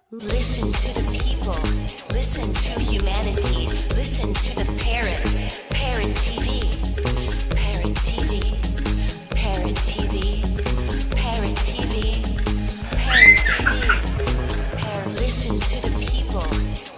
Listen to the people. Listen to humanity. Listen to the Parrot. Parrot TV. Parrot TV. Parrot TV. Parrot TV. Parrot TV. Parrot. Listen to the people.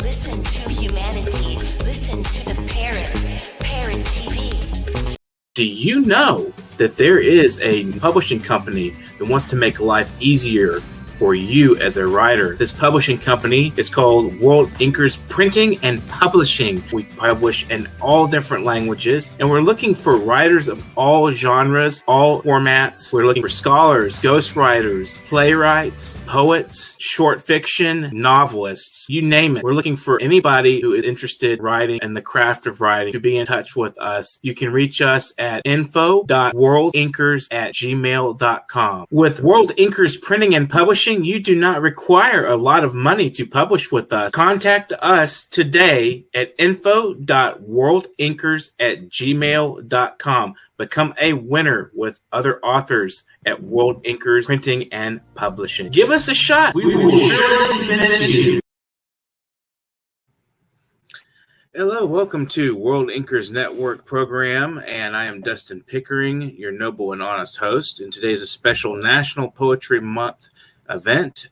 Listen to humanity. Listen to the Parrot. Parrot TV. Do you know that there is a publishing company that wants to make life easier for you as a writer? This publishing company is called World Inkers Printing and Publishing. We publish in all different languages, and we're looking for writers of all genres, all formats. We're looking for scholars, ghostwriters, playwrights, poets, short fiction, novelists, you name it. We're looking for anybody who is interested in writing and the craft of writing to be in touch with us. You can reach us at info.worldinkers@gmail.com. With World Inkers Printing and Publishing, you do not require a lot of money to publish with us. Contact us today at info.worldinkers@gmail.com. Become a winner with other authors at World Inkers Printing and Publishing. Give us a shot. We will surely finish you. Hello, welcome to World Inkers Network program, and I am Dustin Pickering, your noble and honest host. And today is a special National Poetry Month event.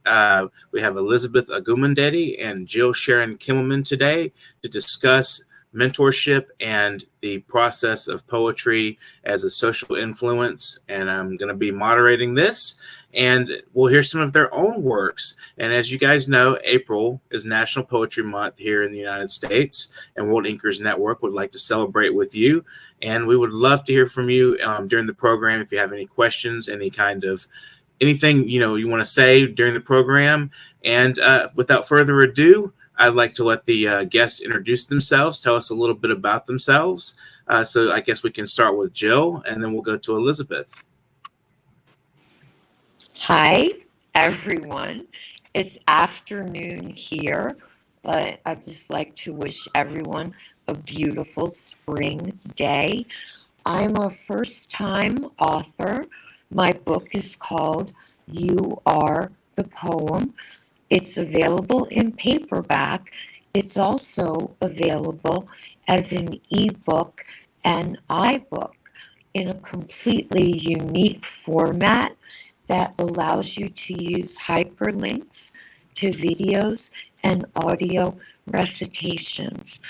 We have Elizabeth OGUNMODEDE and Jill Sharon KIMMELMAN today to discuss mentorship and the process of poetry as a social influence. And I'm going to be moderating this, and we'll hear some of their own works. And as you guys know, April is National Poetry Month here in the United States, and World Inkers Network would like to celebrate with you. And we would love to hear from you during the program. If you have any questions, any kind of anything you want to say during the program. And without further ado, I'd like to let the guests introduce themselves, tell us a little bit about themselves. So I guess we can start with Jill, and then we'll go to Elizabeth. Hi, everyone. It's afternoon here, but I'd just like to wish everyone a beautiful spring day. I'm a first-time author. My book is called You Are the Poem. It's available in paperback. It's also available as an ebook and iBook in a completely unique format that allows you to use hyperlinks to videos and audio recitations.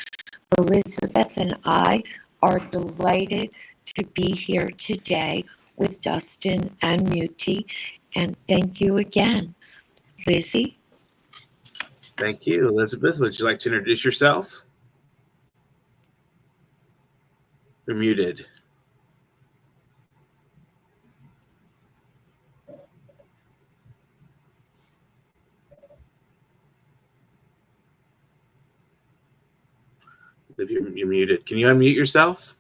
Elizabeth and I are delighted to be here today with Dustin and MUTIU, and thank you again. Lizzie? Thank you. Elizabeth, would you like to introduce yourself? You're muted. If you're muted, can you unmute yourself?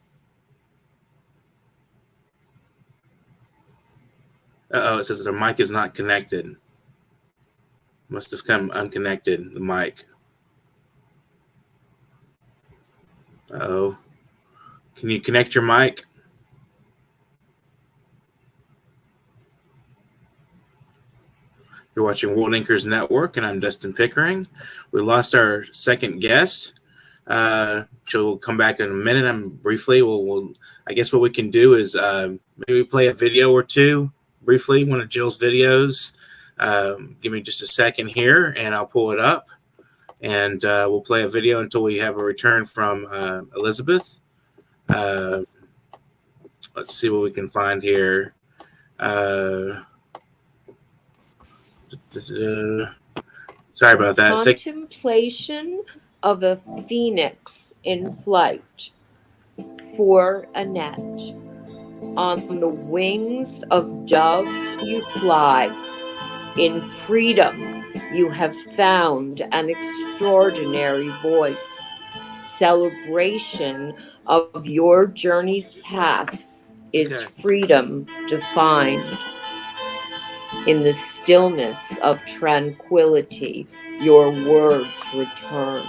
Uh-oh, it says the mic is not connected. Must have come unconnected, the mic. Uh-oh. Can you connect your mic? You're watching World Inkers Network, and I'm Dustin Pickering. We lost our second guest. She'll come back in a minute. Briefly, I guess what we can do is maybe play a video or two briefly, one of Jill's videos. Give me just a second here, and I'll pull it up, and we'll play a video until we have a return from Elizabeth. Let's see what we can find here. Sorry about that. Contemplation of a phoenix in flight for Annette. On the wings of doves you fly. In freedom you have found an extraordinary voice. Celebration of your journey's path is freedom defined. In the stillness of tranquility, your words returned.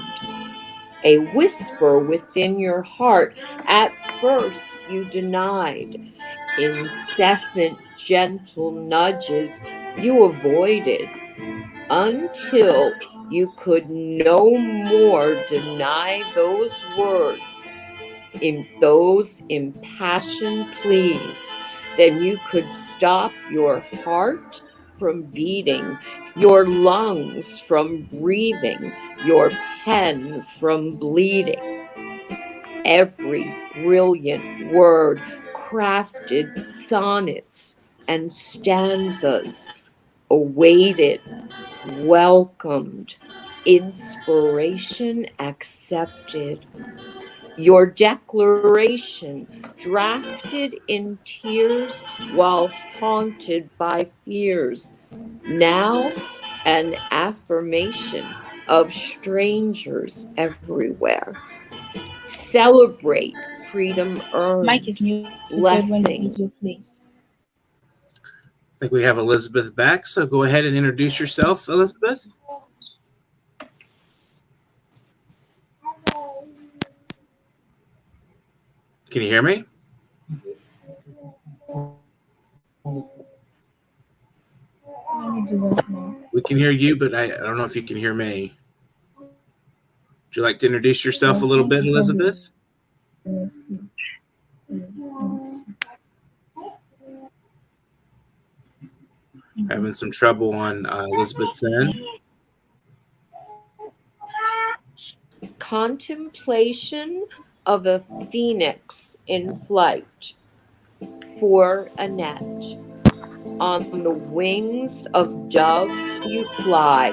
A whisper within your heart, at first you denied. Incessant gentle nudges you avoided. until you could no more deny those words, in those impassioned pleas, then you could stop your heart from beating, your lungs from breathing, your pen from bleeding. Every brilliant word, crafted sonnets and stanzas, awaited, welcomed, inspiration accepted. Your declaration, drafted in tears while haunted by fears, now an affirmation of strangers everywhere. Celebrate freedom earned. Mic is muted when Blessing. you do, please. I think we have Elizabeth back, so go ahead and introduce yourself, Elizabeth. Can you hear me? Let me do that now. We can hear you, but I don't know if you can hear me. Would you like to introduce yourself a little bit, Elizabeth? Having some trouble on Elizabeth's end. Contemplation of a phoenix in flight for Annette. On the wings of doves you fly.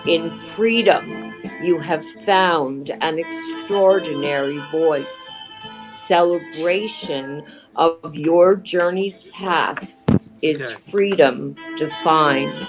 In freedom you have found an extraordinary voice. Celebration of your journey's path is freedom defined.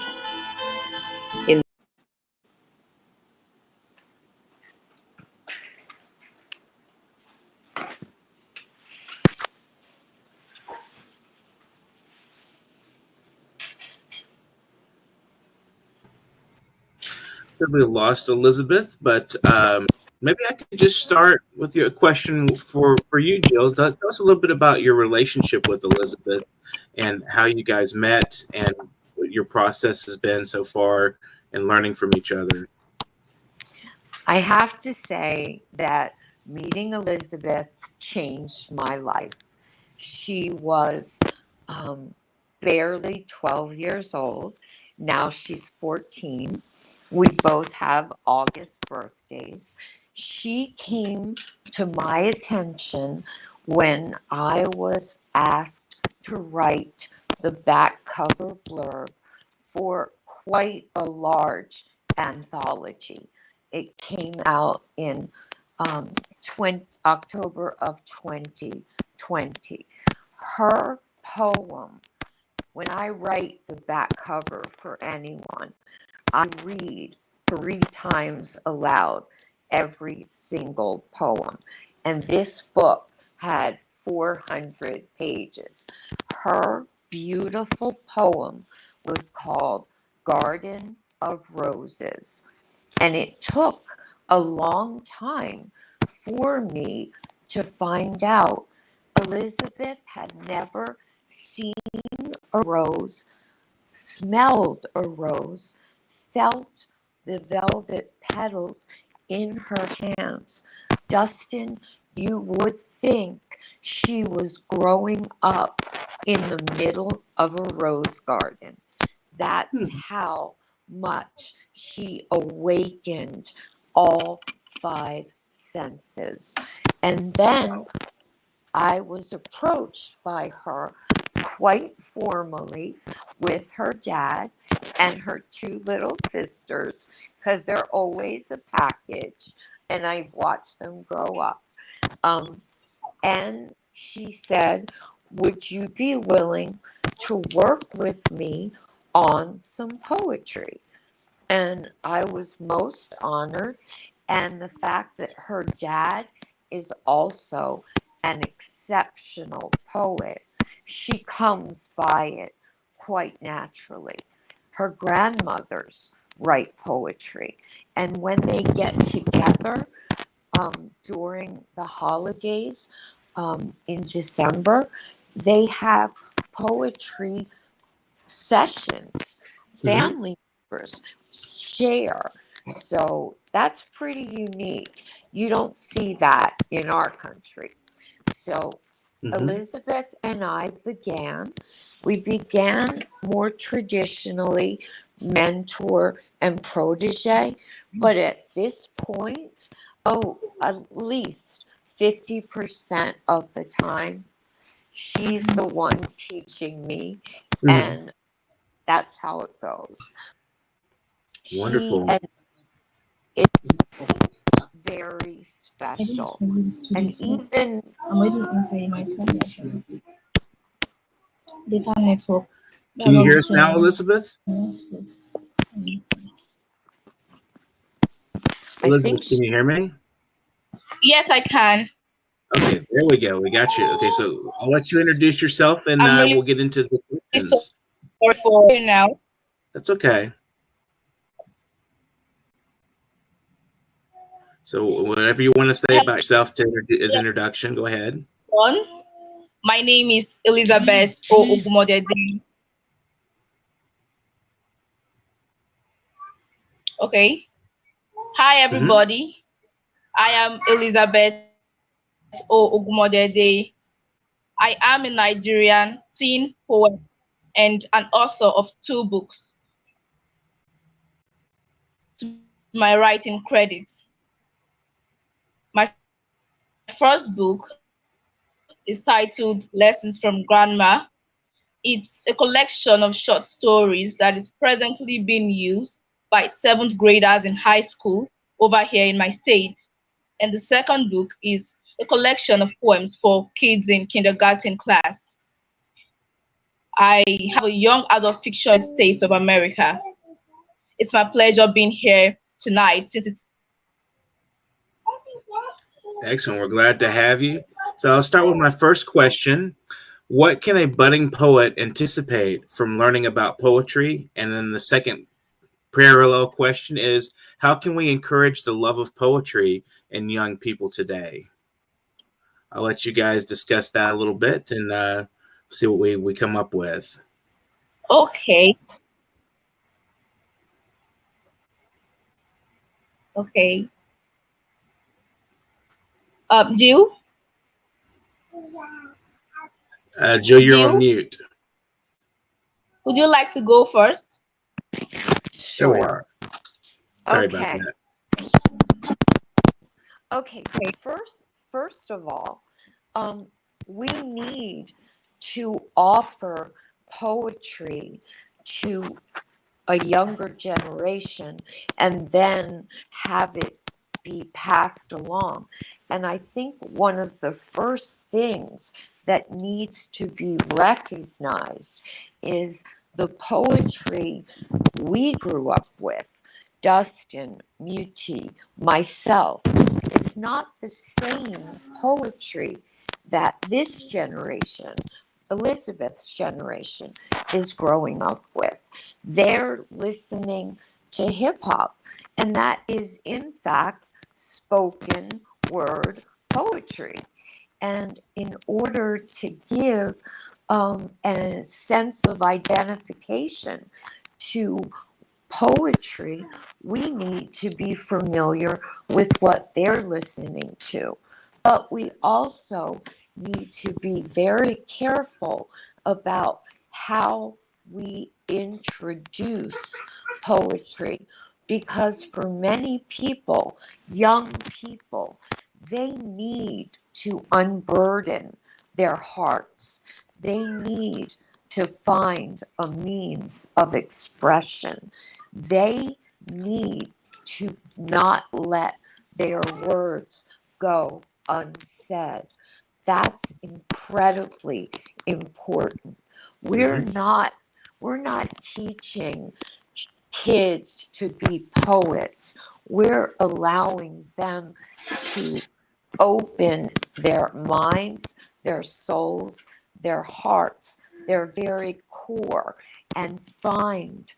We lost Elizabeth, but maybe I could just start with a question for you, Jill. Tell us a little bit about your relationship with Elizabeth and how you guys met and what your process has been so far in learning from each other. I have to say that meeting Elizabeth changed my life. She was barely 12 years old. Now she's 14. We both have August birthdays. She came to my attention when I was asked to write the back cover blurb for quite a large anthology. It came out in October of 2020. Her poem, when I write the back cover for anyone, I read 3 times aloud every single poem. And this book had 400 pages. Her beautiful poem was called Garden of Roses. And it took a long time for me to find out. Elizabeth had never seen a rose, smelled a rose, felt the velvet petals in her hands. Dustin, you would think she was growing up in the middle of a rose garden. That's how much she awakened all 5 senses. And then I was approached by her quite formally with her dad and her 2 little sisters, because they're always a package, and I've watched them grow up. And she said, would you be willing to work with me on some poetry? And I was most honored. And the fact that her dad is also an exceptional poet, she comes by it quite naturally. Her grandmothers write poetry. And when they get together during the holidays in December, they have poetry sessions, family share. So that's pretty unique. You don't see that in our country. So Elizabeth and I we began more traditionally mentor and protege, but at this point, at least 50% of the time, she's the one teaching me, and that's how it goes. Wonderful. It's very special. And even I'm waiting inside my phone. Data network. Can you hear us now, Elizabeth? Elizabeth, can you hear me? Yes, I can. Okay, there we go. We got you. Okay, so I'll let you introduce yourself, and we'll get into the questions. Sorry for you now. That's okay. So whatever you want to say about yourself as introduction, go ahead. My name is Elizabeth OGUNMODEDE. Okay. Hi, everybody. I am Elizabeth OGUNMODEDE. I am a Nigerian teen poet and an author of 2 books to my writing credit. My first book is titled Lessons from Grandma. It's a collection of short stories that is presently being used by 7th graders in high school over here in my state. And the second book is a collection of poems for kids in kindergarten class. I have a young adult fiction in the States of America. It's my pleasure being here tonight since it's excellent. We're glad to have you. So I'll start with my first question. What can a budding poet anticipate from learning about poetry? And then the second parallel question is, how can we encourage the love of poetry in young people today? I'll let you guys discuss that a little bit and see what we come up with. okay. Okay. Jill? Jill, you're on mute. Would you like to go first? Sure. Sorry about that. Okay, first of all, we need to offer poetry to a younger generation and then have it be passed along. And I think one of the first things that needs to be recognized is the poetry we grew up with, Dustin, MUTIU, myself. It's not the same poetry that this generation, Elizabeth's generation, is growing up with. They're listening to hip hop, and that is in fact spoken word poetry. And in order to give a sense of identification to poetry, we need to be familiar with what they're listening to. But we also need to be very careful about how we introduce poetry, because for many people, young people, they need to unburden their hearts. They need to find a means of expression. They need to not let their words go unsaid. That's incredibly important. We're not teaching kids to be poets. We're allowing them to open their minds, their souls, their hearts, their very core, and find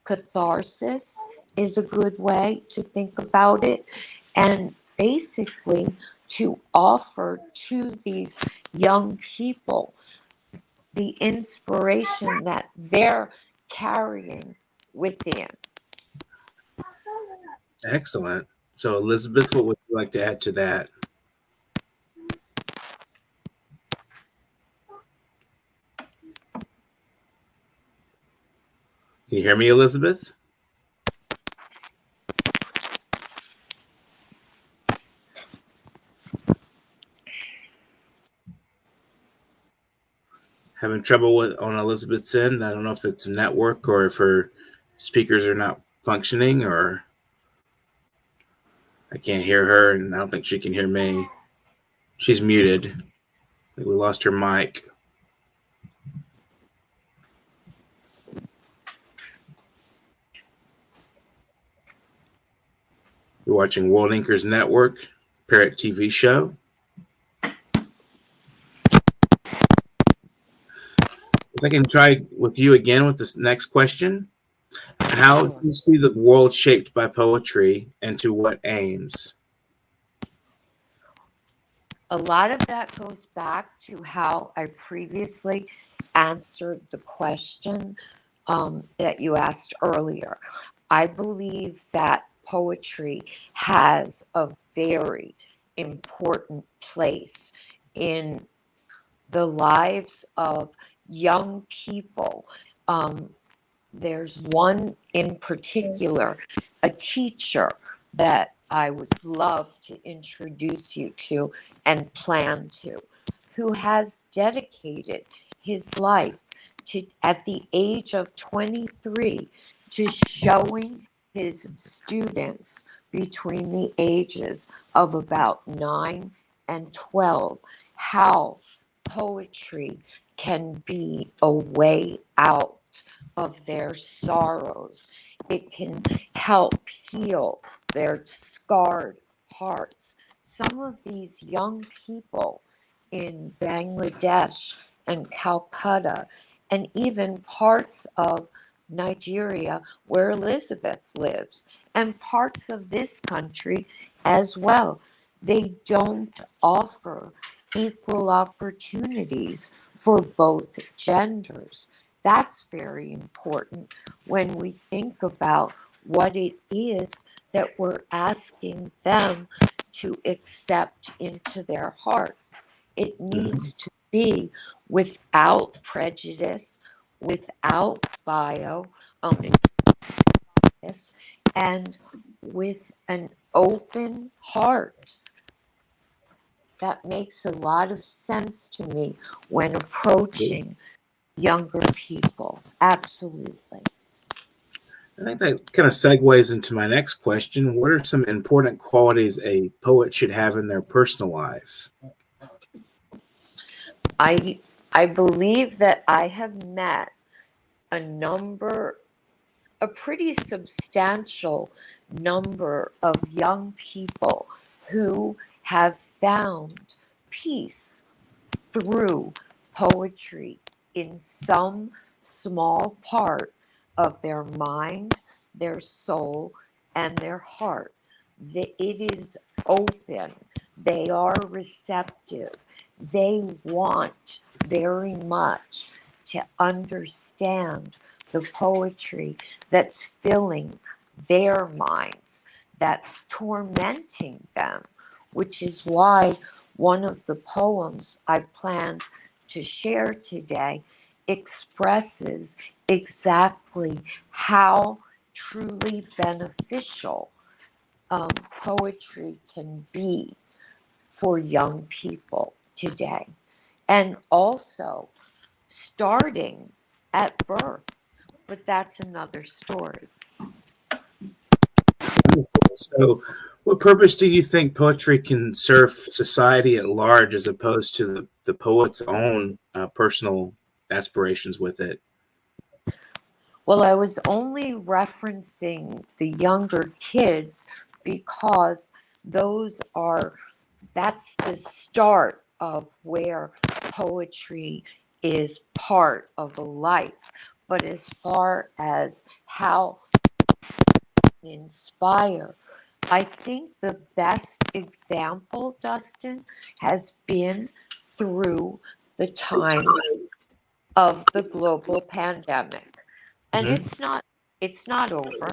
catharsis is a good way to think about it. And basically to offer to these young people the inspiration that they're carrying within. Excellent. So, Elizabeth, what would you like to add to that? Can you hear me, Elizabeth? Having trouble on Elizabeth's end. I don't know if it's network or if her speakers are not functioning, or I can't hear her, and I don't think she can hear me. She's muted. I think we lost her mic. You're watching World Inkers Network, Parrot TV show. If I can try with you again with this next question. How do you see the world shaped by poetry, and to what aims? A lot of that goes back to how I previously answered the question that you asked earlier. I believe that poetry has a very important place in the lives of young people. There's one in particular, a teacher that I would love to introduce you to and plan to, who has dedicated his life to, at the age of 23, to showing his students between the ages of about 9 and 12 how poetry can be a way out of their sorrows. It can help heal their scarred hearts. Some of these young people in Bangladesh and Calcutta and even parts of Nigeria where Elizabeth lives and parts of this country as well, they don't offer equal opportunities for both genders. That's very important when we think about what it is that we're asking them to accept into their hearts. It needs to be without prejudice, without bias, and with an open heart. That makes a lot of sense to me when approaching younger people. Absolutely. I think that kind of segues into my next question. What are some important qualities a poet should have in their personal life? I believe that I have met a pretty substantial number of young people who have found peace through poetry in some small part of their mind, their soul, and their heart. It is open. They are receptive. They want very much to understand the poetry that's filling their minds, that's tormenting them, which is why one of the poems I planned to share today expresses exactly how truly beneficial poetry can be for young people today. And also starting at birth, but that's another story. So, what purpose do you think poetry can serve society at large as opposed to the poet's own personal aspirations with it? Well, I was only referencing the younger kids because that's the start of where poetry is part of a life. But as far as how inspire, I think the best example, Dustin, has been through the time of the global pandemic. And it's not over.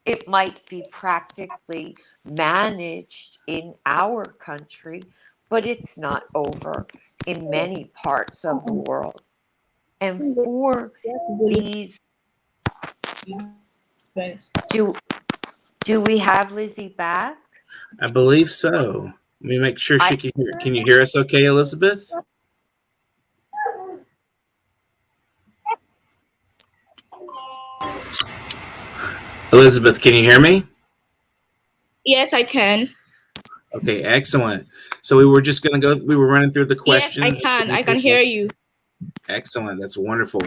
it might be practically managed in our country, but it's not over in many parts of the world. And for these, do we have Lizzie back? I believe so. Let me make sure she can hear. Can you hear us okay, Elizabeth? Elizabeth, can you hear me? Yes, I can. Okay, excellent. So we were just going to go, we were running through the questions. Yes, I can. I can hear you. Excellent. That's wonderful.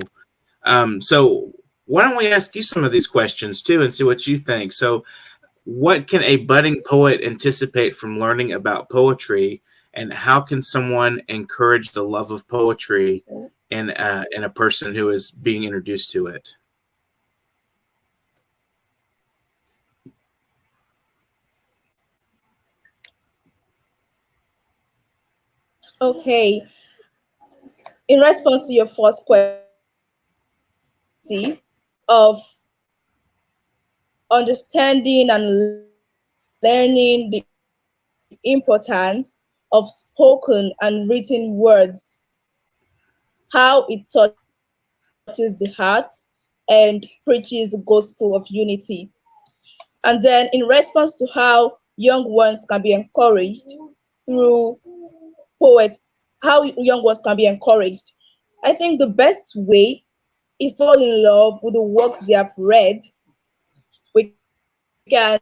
So why don't we ask you some of these questions too and see what you think? So what can a budding poet anticipate from learning about poetry, and how can someone encourage the love of poetry in a person who is being introduced to it? Okay. In response to your first question of understanding and learning the importance of spoken and written words, how it touches the heart and preaches the gospel of unity. And then in response to how young ones can be encouraged through how young ones can be encouraged, I think the best way is to fall in love with the works they have read. We can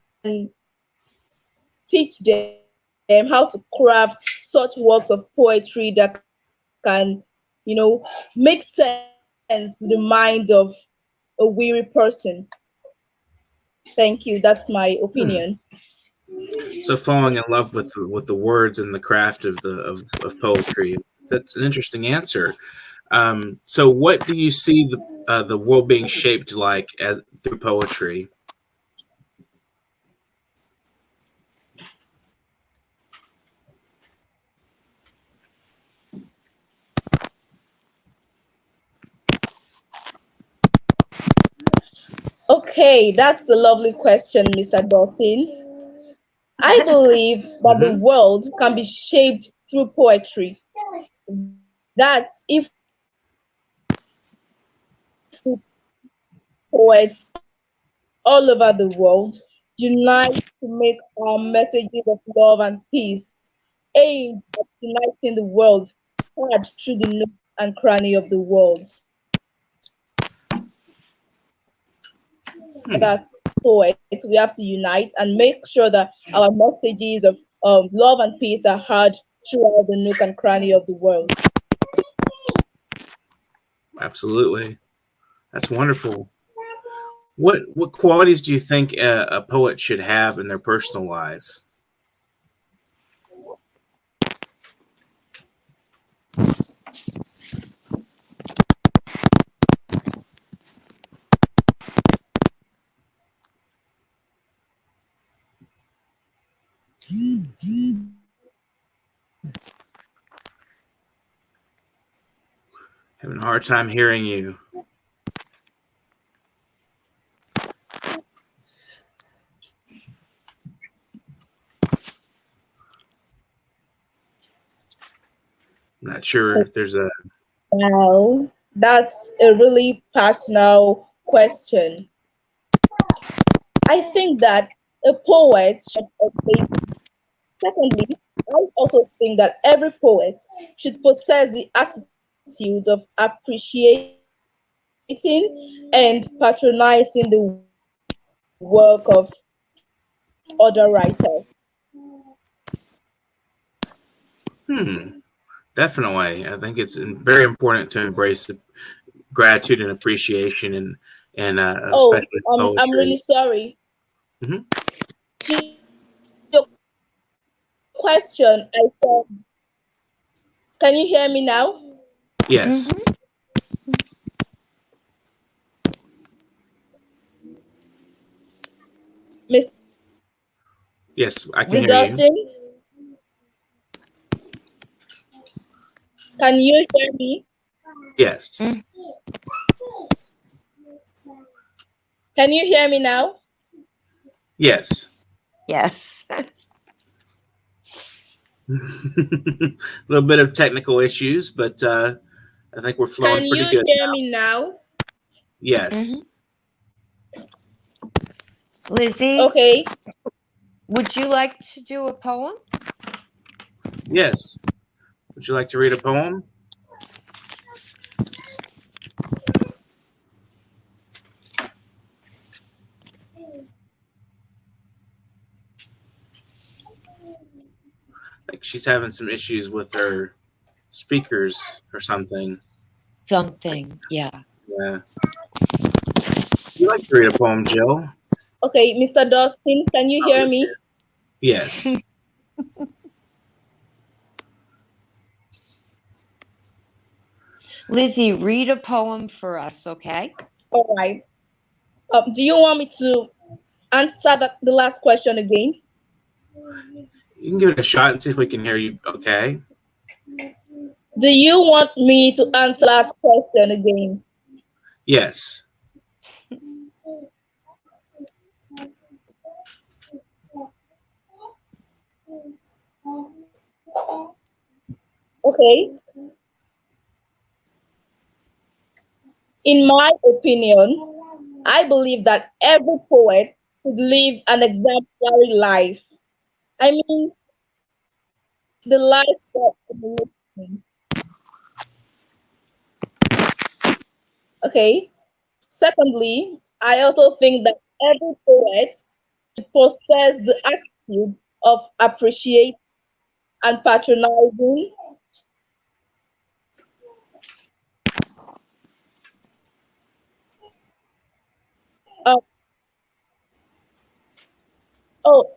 teach them how to craft such works of poetry that can, make sense to the mind of a weary person. Thank you. That's my opinion. So falling in love with the words and the craft of poetry. That's an interesting answer. So what do you see the world being shaped like through poetry? Okay, that's a lovely question, Mr. Dustin. I believe that the world can be shaped through poetry. That's if poets all over the world unite to make our messages of love and peace aimed at uniting the world heard through the nook and cranny of the world. As poets, we have to unite and make sure that our messages of love and peace are heard throughout the nook and cranny of the world. Absolutely. That's wonderful. What qualities do you think a poet should have in their personal life? Having a hard time hearing you. I'm not sure if there's a... Wow, that's a really personal question. I think that a poet should always, secondly, I also think that every poet should possess the attitude of appreciating and patronizing the work of other writers. Definitely. I think it's very important to embrace the gratitude and appreciation and especially poetry. I'm really sorry. Your question, I said, can you hear me now? Yes. Miss Yes, I can hear Dustin? you. Can you hear me? Yes. Can you hear me now? Yes. Yes. A little bit of technical issues, but I think we're flowing Can pretty you good hear now. me now? Yes. Lizzie, Okay. would you like to do a poem? Yes. Would you like to read a poem? Like she's having some issues with her speakers or something. Something, yeah. Yeah. Would you like to read a poem, Jill? Okay, Mr. Dustin, can you hear me? Yes. Lizzie, read a poem for us, okay? All right. Do you want me to answer the last question again? You can give it a shot and see if we can hear you okay. Do you want me to answer last question again? Yes. Okay. In my opinion, I believe that every poet should live an exemplary life. I mean, the life of emulation. Okay. Secondly, I also think that every poet should possess the attitude of appreciate and patronizing. Uh, oh,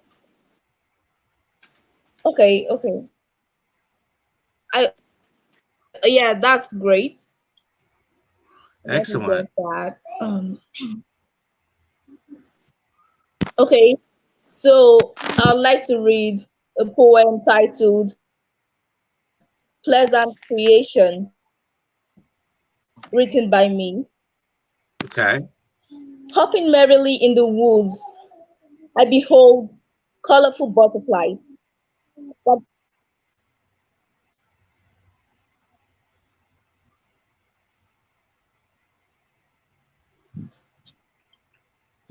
okay. I Yeah, that's great. Let me Excellent. get that. Okay, so I'd like to read a poem titled "Pleasant Creation," written by me. Okay. Hopping merrily in the woods, I behold colorful butterflies. But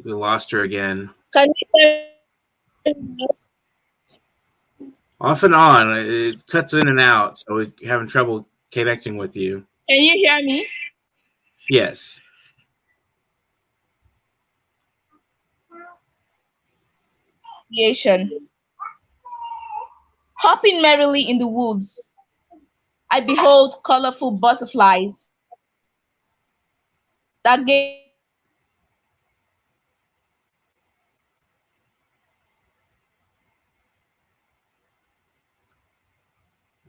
We lost her again. can you hear me? Off and on. It cuts in and out, so we're having trouble connecting with you. Can you hear me? Yes. Creation. Hopping merrily in the woods, I behold colorful butterflies that gave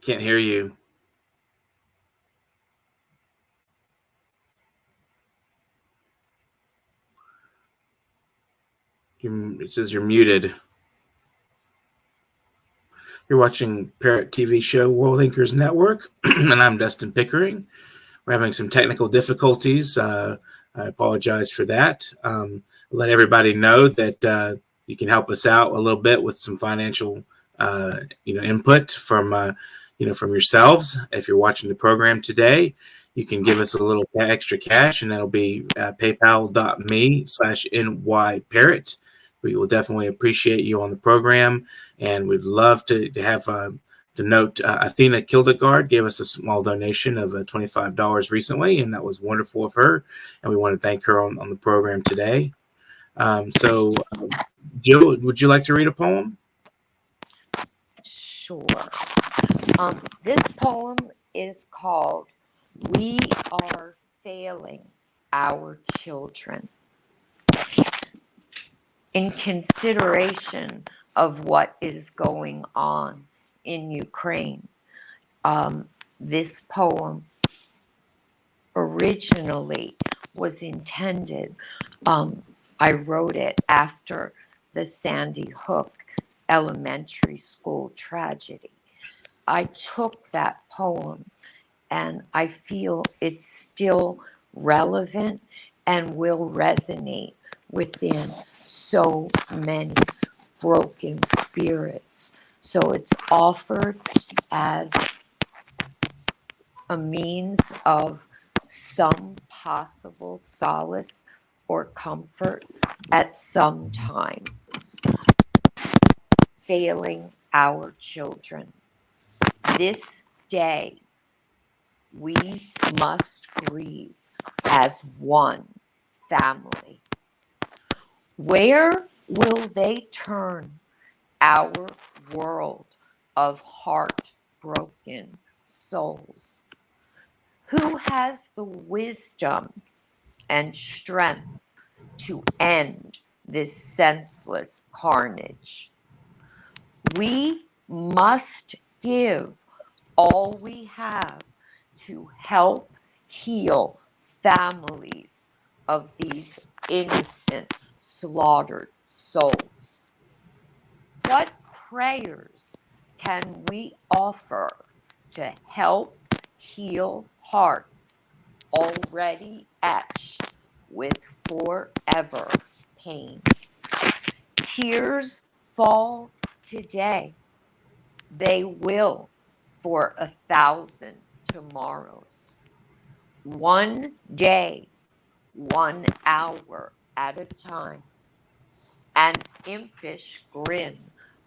Can't hear you. It says you're muted. You're watching Parrot TV show World Anchors Network, and I'm Dustin Pickering. We're having some technical difficulties. I apologize for that. Let everybody know that you can help us out a little bit with some financial, input from, from yourselves. If you're watching the program today, you can give us a little extra cash, and that'll be paypal.me/nyparrot. We will definitely appreciate you on the program, and we'd love to have to note, Athena Kildegard gave us a small donation of $25 recently, and that was wonderful of her. And we want to thank her on the program today. Jill, would you like to read a poem? Sure. This poem is called "We Are Failing Our Children." In consideration of what is going on in Ukraine, this poem originally was intended, I wrote it after the Sandy Hook elementary school tragedy. I took that poem and I feel it's still relevant and will resonate within so many broken spirits. So it's offered as a means of some possible solace or comfort at some time, failing our children. This day, we must grieve as one family. Where will they turn our world of heartbroken souls? Who has the wisdom and strength to end this senseless carnage? We must give all we have to help heal families of these innocent, slaughtered souls. What prayers can we offer to help heal hearts already etched with forever pain? Tears fall today. They will for 1,000 tomorrows. One day, 1 hour at a time. An impish grin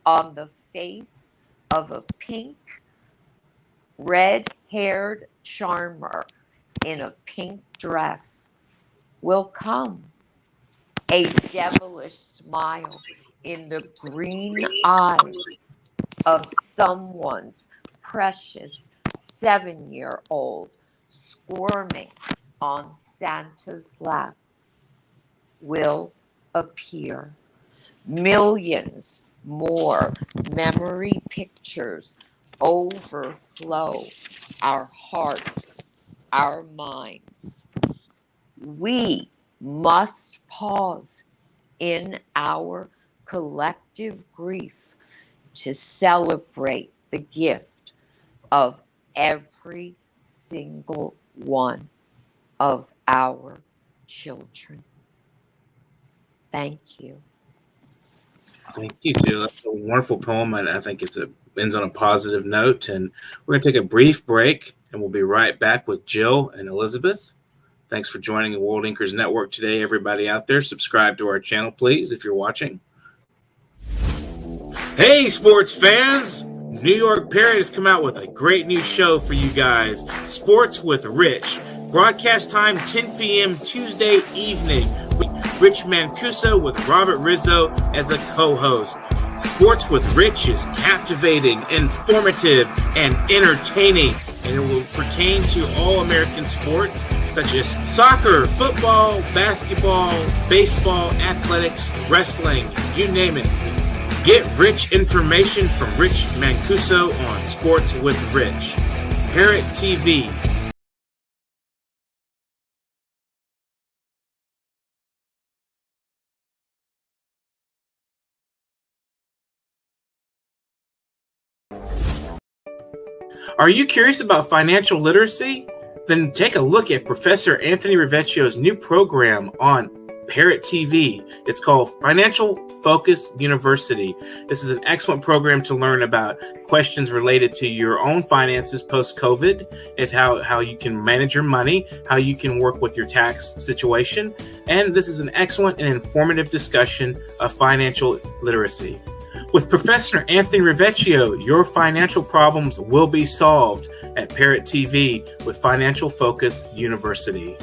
on the face of a pink, red-haired charmer in a pink dress will come. A devilish smile in the green eyes of someone's precious 7-year-old squirming on Santa's lap will appear. Millions more memory pictures overflow our hearts, our minds. We must pause in our collective grief to celebrate the gift of every single one of our children. Thank you. Thank you, Jill. That's a wonderful poem, and I think it ends on a positive note. And we're going to take a brief break, and we'll be right back with Jill and Elizabeth. Thanks for joining the World Inkers Network today, everybody out there. Subscribe to our channel, please, if you're watching. Hey, sports fans! New York Parrot has come out with a great new show for you guys, Sports with Rich. Broadcast time 10 p.m. Tuesday evening. Rich Mancuso with Robert Rizzo as a co-host. Sports with Rich is captivating, informative, and entertaining, and it will pertain to all American sports such as soccer, football, basketball, baseball, athletics, wrestling, you name it. Get rich information from Rich Mancuso on Sports with Rich. Parrot TV. Are you curious about financial literacy? Then take a look at Professor Anthony Rivecchio's new program on Parrot TV. It's called Financial Focus University. This is an excellent program to learn about questions related to your own finances post-COVID, and how you can manage your money, how you can work with your tax situation. And this is an excellent and informative discussion of financial literacy. With Professor Anthony Rivecchio, your financial problems will be solved at Parrot TV with Financial Focus University.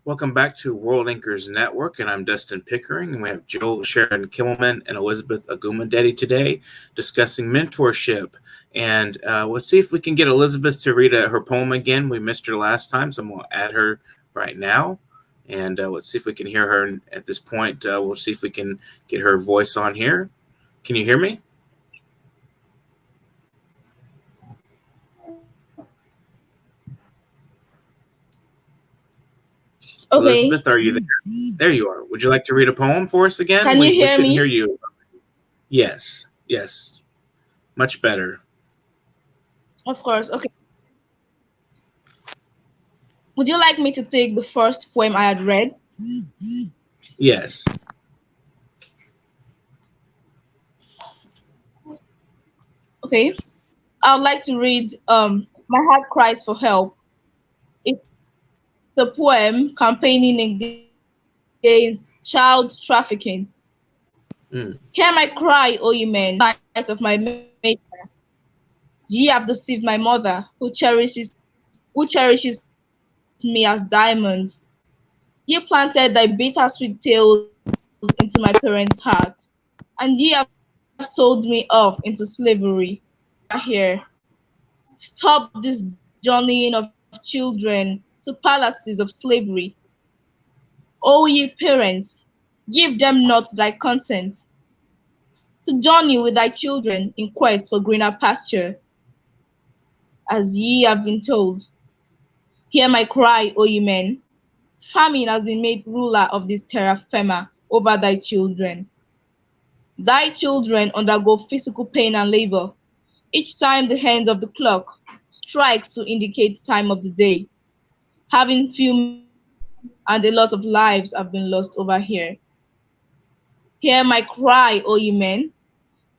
Welcome back to World Inkers Network, and I'm Dustin Pickering, and we have Jill, Sharon Kimmelman, and Elizabeth OGUNMODEDE today discussing mentorship. And let's see if we can get Elizabeth to read her poem again. We missed her last time, so I'm going to add her right now. And let's see if we can hear her at this point. We'll see if we can get her voice on here. Can you hear me? Okay. Elizabeth, are you there? There you are. Would you like to read a poem for us again? Can you hear we couldn't me? hear you. Yes. Yes. Much better. Of course. Okay. Would you like me to take the first poem I had read? Yes. Okay. I would like to read My Heart Cries for Help. It's a poem campaigning against child trafficking. Mm. Hear my cry, O ye men, sight of my maker. Ye have deceived my mother, who cherishes me as diamond. Ye planted thy bittersweet tales into my parents' heart, and ye have sold me off into slavery. Here, stop this journeying of children to palaces of slavery. O ye parents, give them not thy consent to journey with thy children in quest for greener pasture, as ye have been told. Hear my cry, O ye men. Famine has been made ruler of this terra firma over thy children. Thy children undergo physical pain and labor each time the hands of the clock strikes to indicate time of the day. Having few and a lot of lives have been lost over here. Hear my cry, O ye men.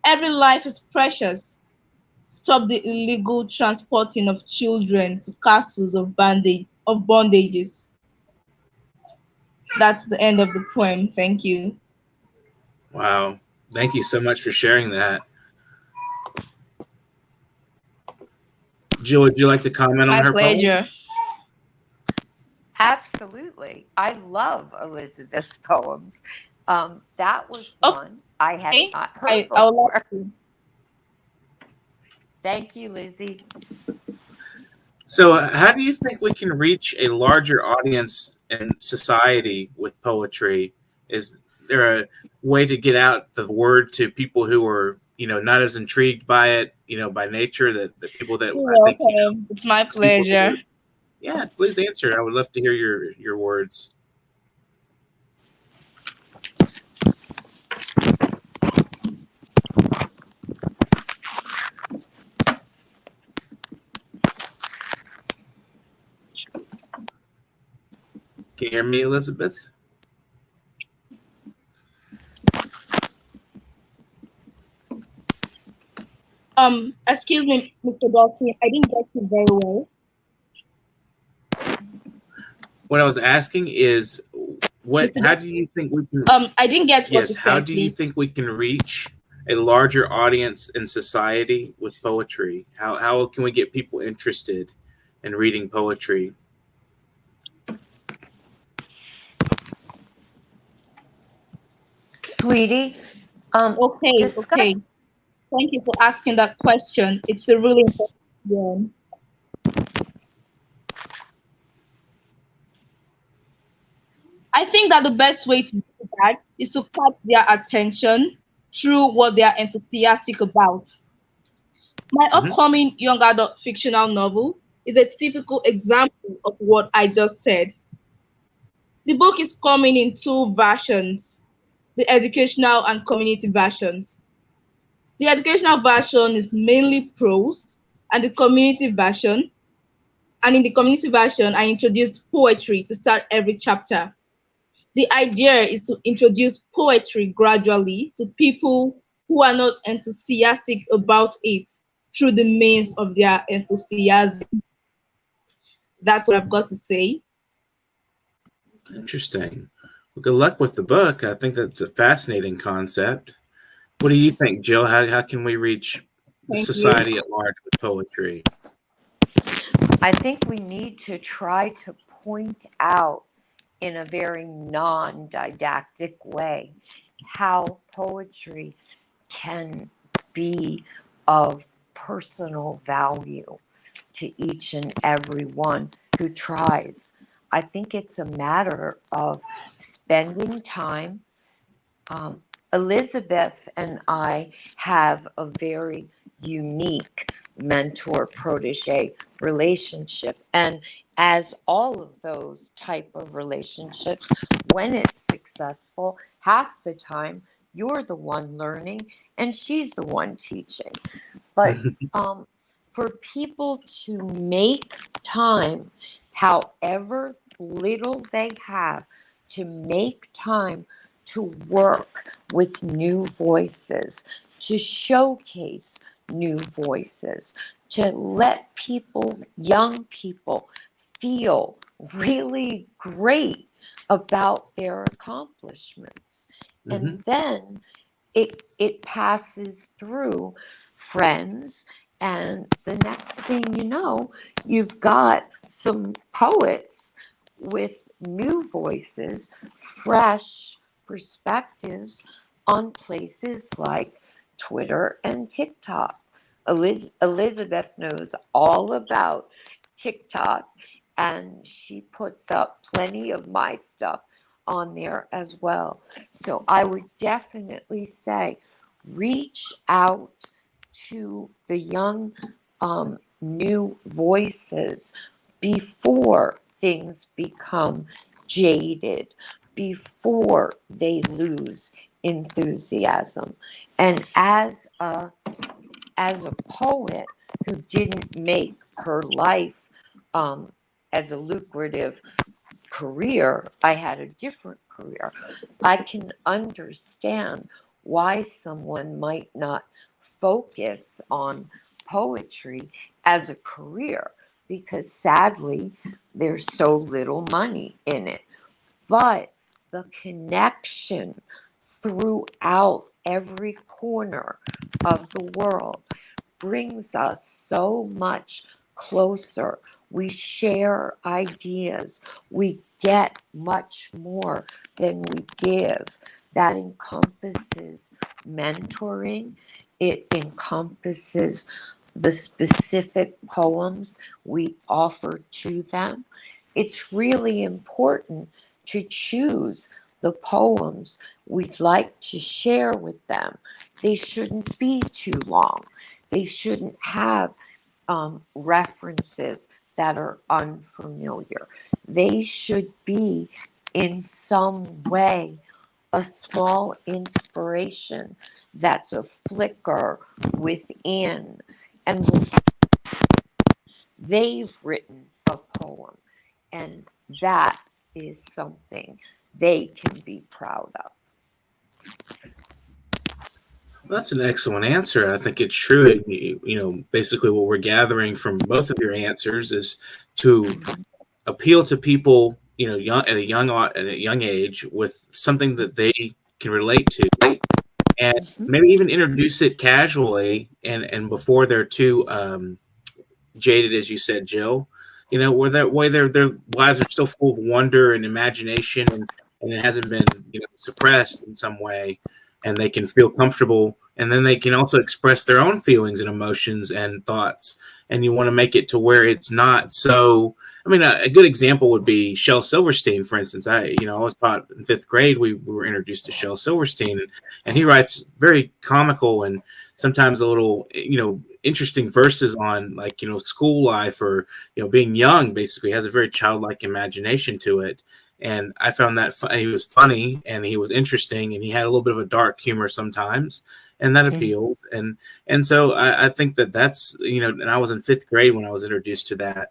Every life is precious. Stop the illegal transporting of children to castles of bondages. That's the end of the poem. Thank you. Wow. Thank you so much for sharing that. Jill, would you like to comment on My her poem? pleasure. Absolutely. I love Elizabeth's poems. That was one I had Okay. not heard I would before. like to. Thank you, Lizzie. So, how do you think we can reach a larger audience in society with poetry? Is there a way to get out the word to people who are, not as intrigued by it, by nature, that the people that You're I think, welcome. It's my people who pleasure. are, yeah, please answer. I would love to hear your words. Can you hear me, Elizabeth? Excuse me, Mr. Dawson, I didn't get you very well. What I was asking is, Mr. how do you think we can? I didn't get what you Yes, how said, do you please. think we can reach a larger audience in society with poetry? How can we get people interested in reading poetry? Sweetie, Okay. discuss. Thank you for asking that question. It's a really important one. I think that the best way to do that is to catch their attention through what they are enthusiastic about. My Hmm. upcoming young adult fictional novel is a typical example of what I just said. The book is coming in two versions, the educational and community versions. The educational version is mainly prose, and in the community version, I introduced poetry to start every chapter. The idea is to introduce poetry gradually to people who are not enthusiastic about it through the means of their enthusiasm. That's what I've got to say. Interesting. Well, good luck with the book. I think that's a fascinating concept. What do you think, Jill? How can we reach the Thank you. society at large with poetry? I think we need to try to point out in a very non-didactic way how poetry can be of personal value to each and every one who tries. I think it's a matter of spending time. Elizabeth and I have a very unique mentor protege relationship. And as all of those type of relationships, when it's successful, half the time you're the one learning and she's the one teaching. But for people to make time, however little they have, to make time to work with new voices, to showcase new voices, to let people, young people, feel really great about their accomplishments. And then it passes through friends, and the next thing you know, you've got some poets with new voices, fresh perspectives on places like Twitter and TikTok. Elizabeth knows all about TikTok, and she puts up plenty of my stuff on there as well. So I would definitely say reach out to the young new voices before things become jaded, before they lose enthusiasm. And as a poet who didn't make her life as a lucrative career, I had a different career. I can understand why someone might not focus on poetry as a career, because sadly, there's so little money in it. But the connection throughout every corner of the world brings us so much closer. We share ideas. We get much more than we give. That encompasses mentoring. It encompasses the specific poems we offer to them. It's really important to choose the poems we'd like to share with them. They shouldn't be too long. They shouldn't have references that are unfamiliar. They should be in some way a small inspiration that's a flicker within. And they've written a poem, and that is something they can be proud of. Well, that's an excellent answer. I think it's true. Basically what we're gathering from both of your answers is to appeal to people, at a young age with something that they can relate to, and maybe even introduce it casually and before they're too jaded, as you said, Jill. Where that way their lives are still full of wonder and imagination, and it hasn't been suppressed in some way, and they can feel comfortable, and then they can also express their own feelings and emotions and thoughts. And you want to make it to where it's not so. I mean, a good example would be Shel Silverstein, for instance. I was taught in 5th grade. We were introduced to Shel Silverstein, and he writes very comical and sometimes a little, interesting verses on school life or being young. Basically, has a very childlike imagination to it. And I found that he was funny and he was interesting and he had a little bit of a dark humor sometimes, and that appealed. And so I think that's, and I was in 5th grade when I was introduced to that.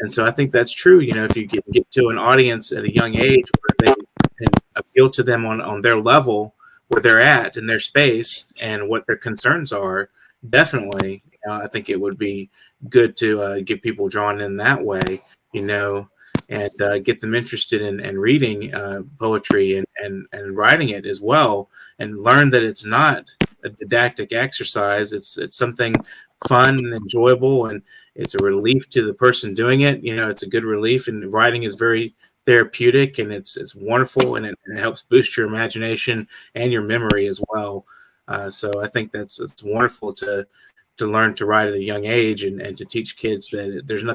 And so I think that's true. If you get to an audience at a young age where they can appeal to them on their level, where they're at in their space and what their concerns are, definitely, I think it would be good to get people drawn in that way, and get them interested in reading poetry and writing it as well, and learn that it's not a didactic exercise. It's something fun and enjoyable, and it's a relief to the person doing it. It's a good relief, and writing is very therapeutic, and it's wonderful, and it helps boost your imagination and your memory as well. So I think it's wonderful to learn to write at a young age, and to teach kids that there's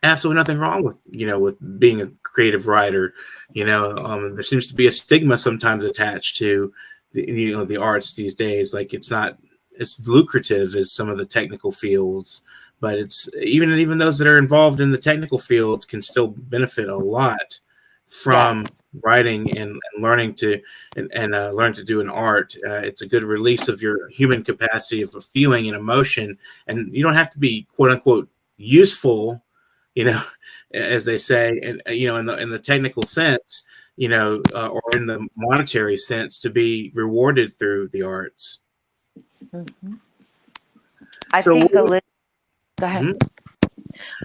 absolutely nothing wrong with being a creative writer. There seems to be a stigma sometimes attached to the arts these days. Like it's not as lucrative as some of the technical fields, but it's even those that are involved in the technical fields can still benefit a lot from writing and learning to learn to do an art. It's a good release of your human capacity of a feeling and emotion, and you don't have to be quote unquote useful, as they say, and in the technical sense. or in the monetary sense, to be rewarded through the arts. Mhm. I So, think Elizabeth, go ahead. Mhm.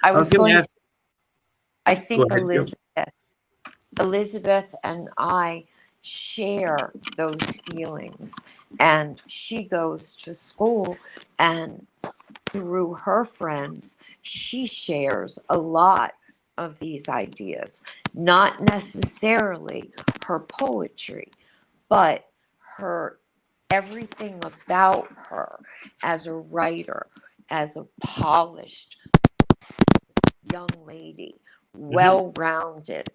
I I was was going going to to, ask. I Go think ahead, Jill. Elizabeth and I share those feelings. And she goes to school, and through her friends, she shares a lot of these ideas. Not necessarily her poetry, but her everything about her as a writer, as a polished young lady, well rounded.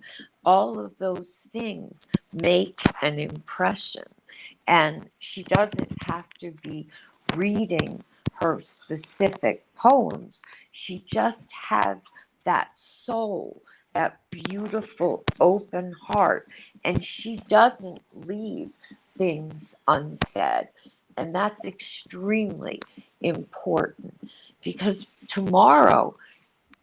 All of those things make an impression. And she doesn't have to be reading her specific poems. She just has that soul, that beautiful open heart, and she doesn't leave things unsaid. And that's extremely important because tomorrow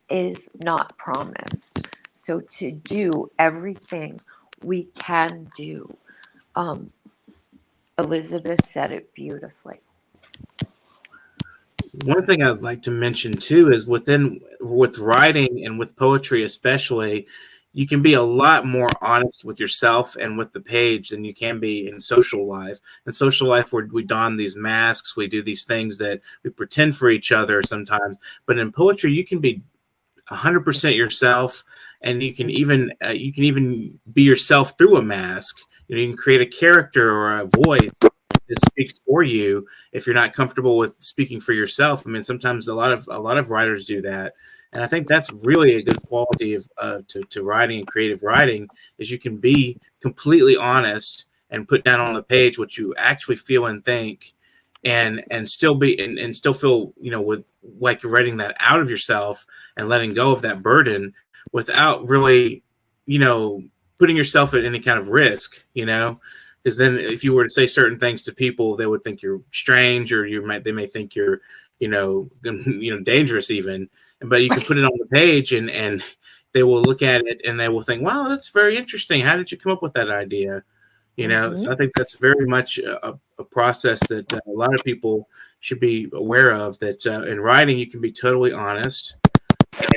is not promised. So to do everything we can do, um, Elizabeth said it beautifully. One thing I'd like to mention too is with writing and with poetry especially, you can be a lot more honest with yourself and with the page than you can be in social life. In social life, where we don these masks, we do these things that we pretend for each other sometimes. But in poetry, you can be 100% yourself, and you can even be yourself through a mask. You can create a character or a voice that speaks for you if you're not comfortable with speaking for yourself. I mean, sometimes a lot of writers do that, and I think that's really a good quality of to writing and creative writing is you can be completely honest and put down on the page what you actually feel and think, and still be and still feel with like you're writing that out of yourself and letting go of that burden without really putting yourself at any kind of risk, because then if you were to say certain things to people, they would think you're strange, or they may think you're dangerous even. But you can put it on the page, and they will look at it and they will think, wow, that's very interesting, how did you come up with that idea? So I think that's very much a process that a lot of people should be aware of, that in writing you can be totally honest,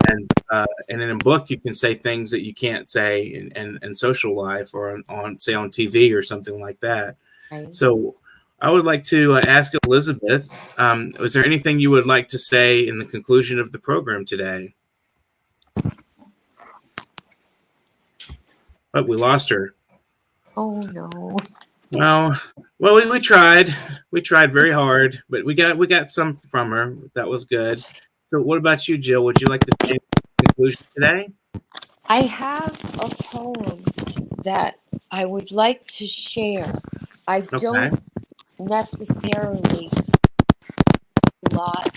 and in a book you can say things that you can't say in social life, or on say on TV or something like that. Right. So I would like to ask Elizabeth, was there anything you would like to say in the conclusion of the program today? Oh, we lost her. Oh no. Well, we tried. We tried very hard, but we got some from her. That was good. So, what about you, Jill? Would you like to say the conclusion today? I have a poem that I would like to share. I Okay. don't necessarily a lot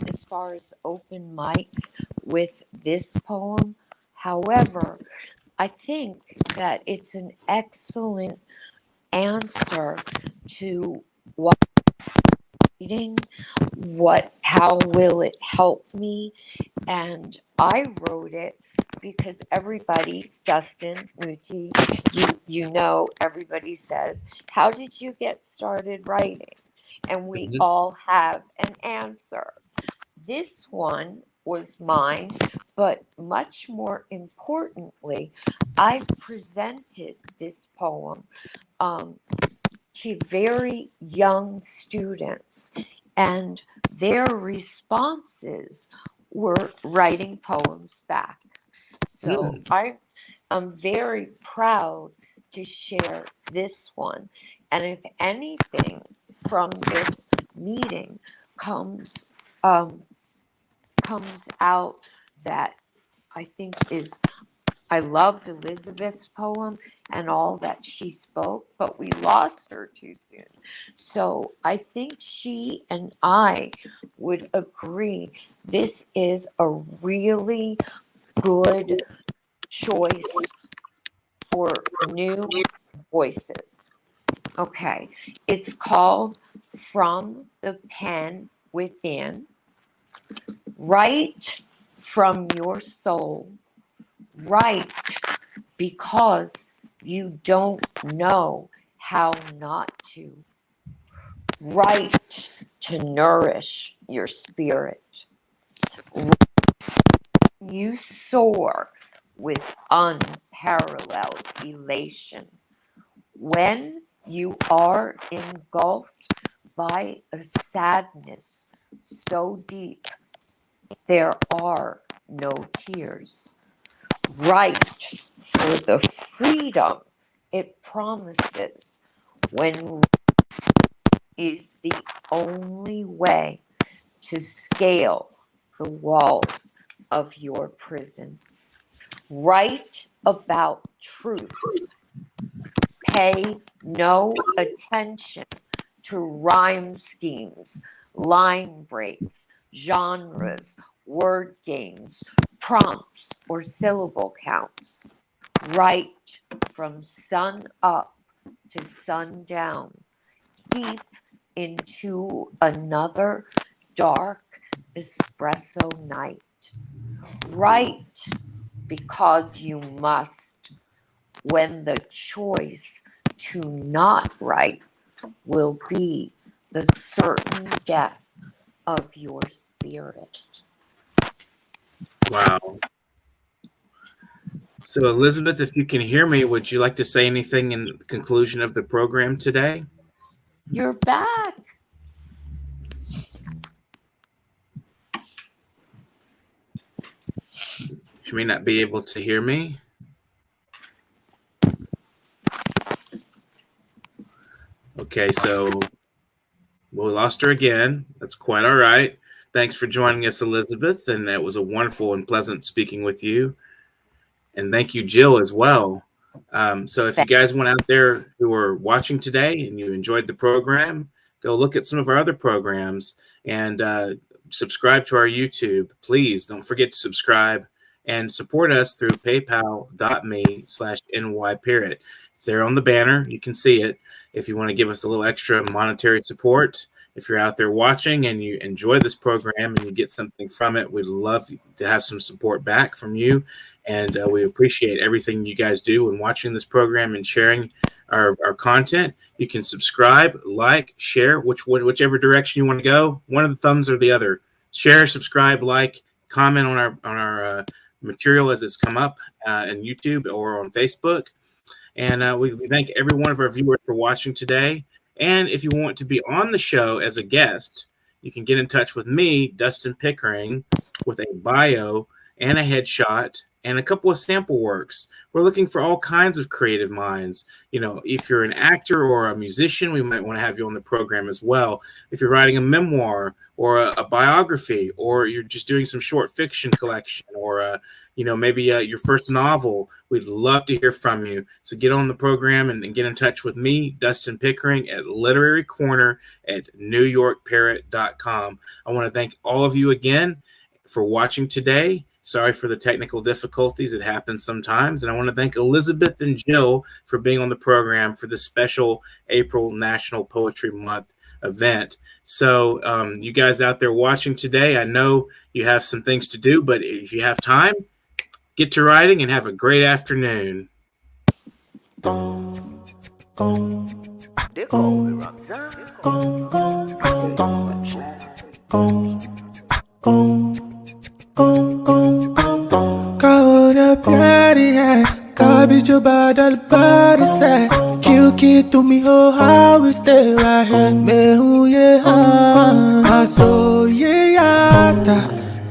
as far as open mics with this poem. However, I think that it's an excellent answer to what reading, how will it help me? And I wrote it because everybody, Dustin, Muti, you know, everybody says, how did you get started writing? And we Mhm. all have an answer. This one was mine, but much more importantly, I presented this poem to very young students, and their responses were writing poems back. So Mm. I am very proud to share this one. And if anything from this meeting comes comes out that I think is I loved Elizabeth's poem and all that she spoke, but we lost her too soon. So I think she and I would agree this is a really good choice for new voices. Okay, it's called From the Pen Within. Write from your soul. Write because You don't know how not to. Write to nourish your spirit. You soar with unparalleled elation. When you are engulfed by a sadness so deep, there are no tears. Write for the freedom it promises when is the only way to scale the walls of your prison. Write about truths. Pay no attention to rhyme schemes, line breaks, genres, word games, prompts, or syllable counts. Write from sun up to sundown, deep into another dark espresso night. Write because you must, when the choice to not write will be the certain death of your spirit. Wow. So, Elizabeth, if you can hear me, would you like to say anything in the conclusion of the program today? You're back. She may not be able to hear me. Okay, so we lost her again. That's quite all right. Thanks for joining us, Elizabeth, and it was a wonderful and pleasant speaking with you. And thank you, Jill, as well. So if you guys went out there who are watching today and you enjoyed the program, go look at some of our other programs and subscribe to our YouTube. Please don't forget to subscribe and support us through paypal.me/nyparrot. It's there on the banner. You can see it. If you want to give us a little extra monetary support, if you're out there watching and you enjoy this program and you get something from it, we'd love to have some support back from you. And we appreciate everything you guys do in watching this program and sharing our content. You can subscribe, like, share, whichever direction you want to go. One of the thumbs or the other. Share, subscribe, like, comment on our material as it's come up in YouTube or on Facebook. And we thank every one of our viewers for watching today. And if you want to be on the show as a guest, you can get in touch with me, Dustin Pickering, with a bio and a headshot and a couple of sample works. We're looking for all kinds of creative minds. You know, if you're an actor or a musician, we might want to have you on the program as well. If you're writing a memoir or a biography, or you're just doing some short fiction collection, or maybe your first novel, we'd love to hear from you. So get on the program and get in touch with me, Dustin Pickering, at Literary Corner at NewYorkParrot.com. I want to thank all of you again for watching today. Sorry for the technical difficulties. It happens sometimes. And I want to thank Elizabeth and Jill for being on the program for this special April National Poetry Month event. So you guys out there watching today, I know you have some things to do, but if you have time, get to writing and have a great afternoon. प्यारी है कभी जो बादल बारिश है क्योंकि तुम ही हो हाउ स्टे है मैं हूँ ये आसो ये आता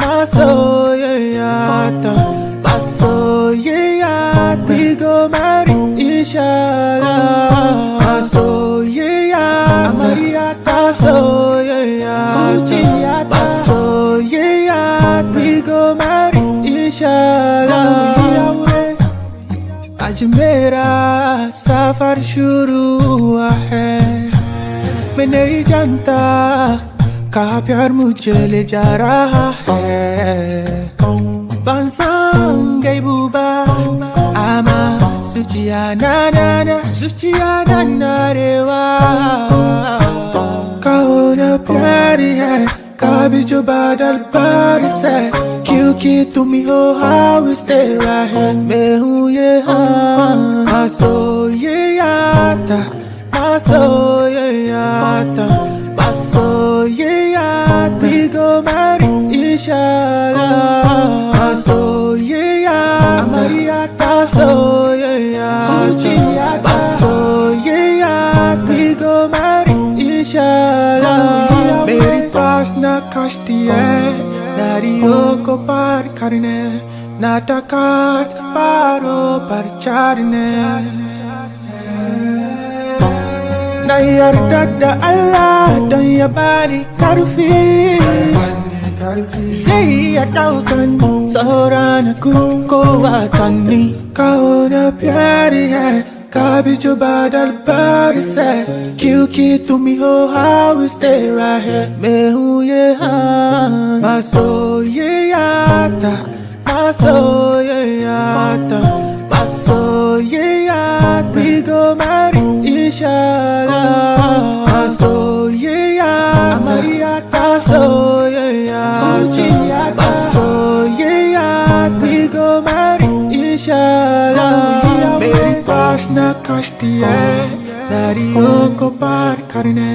आसो ये आता आसो ये आता we go marry inshallah आसो ये आता आसो ये आता आसो ये आता we go marry inshallah आज मेरा सफर शुरू हुआ है मैं नहीं जानता कहाँ प्यार मुझे ले जा रहा है बांसंग गई बुबा आमा सुचियाना रेवा कहो ना प्यारी है कभी जो बादल बारिश है क्योंकि तुम ही हो हाउ स्टे है मैं हूँ ये Masoyeyata, masoyeyata, masoyeyata. We go marry, inshallah. Masoyeyata, masoyeyata, masoyeyata. We go marry, inshallah. Meri paas na kashti hai, nariyon ko par karne. Natakat paro par charne. Na yarda da Allah don ya bani karfi. Sai ya daukan sauran kowa sanni. Kauna pyari hai, kabhi jo badal par se. Kyunki tumi ho how we stay right here. Main hu ye haan, masoyeyata. Masoyeyata, masoyeyata. We go marry, inshallah. Masoyeyata, masoyeyata, masoyeyata. We go marry, inshallah. Meri paas na kashti hai, nariyon ko par karne.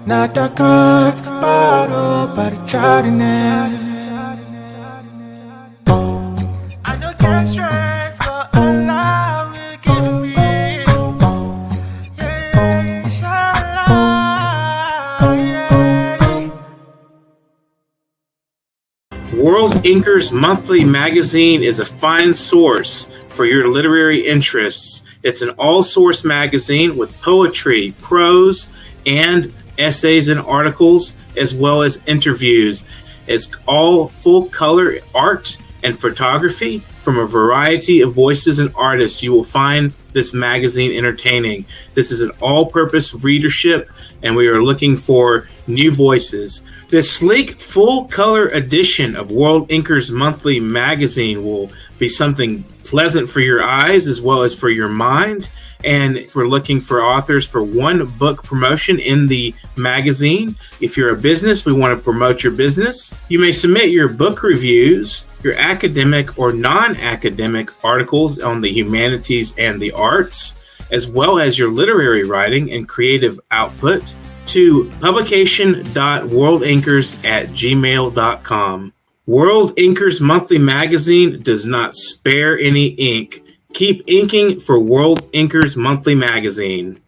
Natakat paro par charne. World Inkers Monthly magazine is a fine source for your literary interests. It's an all-source magazine with poetry, prose, and essays and articles, as well as interviews. It's all full-color art and photography from a variety of voices and artists. You will find this magazine entertaining. This is an all-purpose readership, and we are looking for new voices. This sleek, full-color edition of World Inkers Monthly magazine will be something pleasant for your eyes as well as for your mind. And we're looking for authors for one book promotion in the magazine. If you're a business, we want to promote your business. You may submit your book reviews, your academic or non-academic articles on the humanities and the arts, as well as your literary writing and creative output to publication.worldinkers@gmail.com. World Inkers Monthly magazine does not spare any ink. Keep inking for World Inkers Monthly magazine.